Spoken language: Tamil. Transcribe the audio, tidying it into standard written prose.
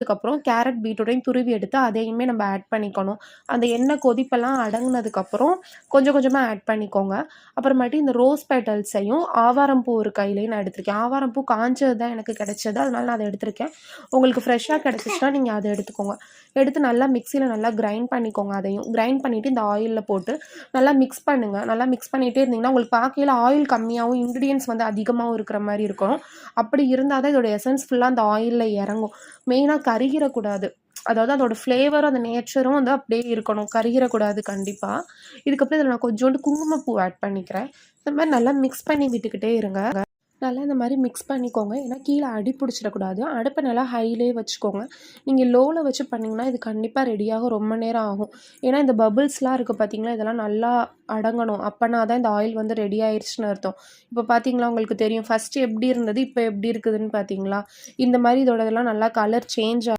ஆறுனதுக்கப்புறம் கேரட் பீட்ரூட்டையும் துருவி எடுத்து அதையுமே நம்ம ஆட் பண்ணிக்கணும். அந்த எண்ணெய் கொதிப்பெல்லாம் அடங்குனதுக்கப்புறம் கொஞ்சம் கொஞ்சமாக ஆட் பண்ணிக்கோங்க. அப்புறமேட்டு இந்த ரோஸ் பெட்டல்ஸையும் ஆவாரம் பூ ஒரு கையிலேயே நான் எடுத்திருக்கேன். ஆவாரம் பூ காஞ்சது தான் எனக்கு கிடைச்சது. அதனால நான் அதை எடுத்திருக்கேன். உங்களுக்கு ஃப்ரெஷ்ஷாக கிடச்சிச்சுன்னா நீங்கள் அதை எடுத்துக்கோங்க. எடுத்து நல்லா மிக்சியில் நல்லா கிரைண்ட் பண்ணிக்கோங்க. அதையும் கிரைண்ட் பண்ணிவிட்டு இந்த ஆயிலில் போட்டு நல்லா மிக்ஸ் பண்ணுங்கள். நல்லா மிக்ஸ் பண்ணிகிட்டே இருந்தீங்கன்னா உங்களுக்கு பார்க்கையில ஆயில் கம்மியாகவும் இன்க்ரீடியன்ட்ஸ் வந்து அதிகமாகவும் இருக்கிற மாதிரி இருக்கும். அப்படி இருந்தால் தான் இதோட எசன்ஸ் ஃபுல்லாக அந்த ஆயிலில் இறங்கும். மெயினாக கருகிடக்கூடாது. அதாவது அதோட ஃப்ளேவரும் அந்த நேச்சரும் வந்து அப்படியே இருக்கணும். கருகிடக்கூடாது கண்டிப்பாக. இதுக்கப்புறம் இதில் நான் கொஞ்சோண்டு குங்குமப்பூ ஆட் பண்ணிக்கிறேன். இந்த மாதிரி நல்லா மிக்ஸ் பண்ணி விட்டுக்கிட்டே இருங்க. நல்லா இந்த மாதிரி மிக்ஸ் பண்ணிக்கோங்க. ஏன்னா கீழே அடி பிடிச்சிடக்கூடாது. அடுப்பை நல்லா ஹைலே வச்சுக்கோங்க. நீங்கள் லோவில் வச்சு பண்ணிங்கன்னா இது கண்டிப்பாக ரெடியாக ரொம்ப நேரம் ஆகும். ஏன்னா இந்த பபிள்ஸ்லாம் இருக்குது பார்த்தீங்களா, இதெல்லாம் நல்லா அடங்கணும். அப்போனா தான் இந்த ஆயில் வந்து ரெடி ஆயிடுச்சுன்னு அர்த்தம். இப்போ பார்த்தீங்களா உங்களுக்கு தெரியும் ஃபஸ்ட்டு எப்படி இருந்தது இப்போ எப்படி இருக்குதுன்னு பார்த்தீங்களா. இந்த மாதிரி இதோட இதெல்லாம் நல்லா கலர் சேஞ்ச்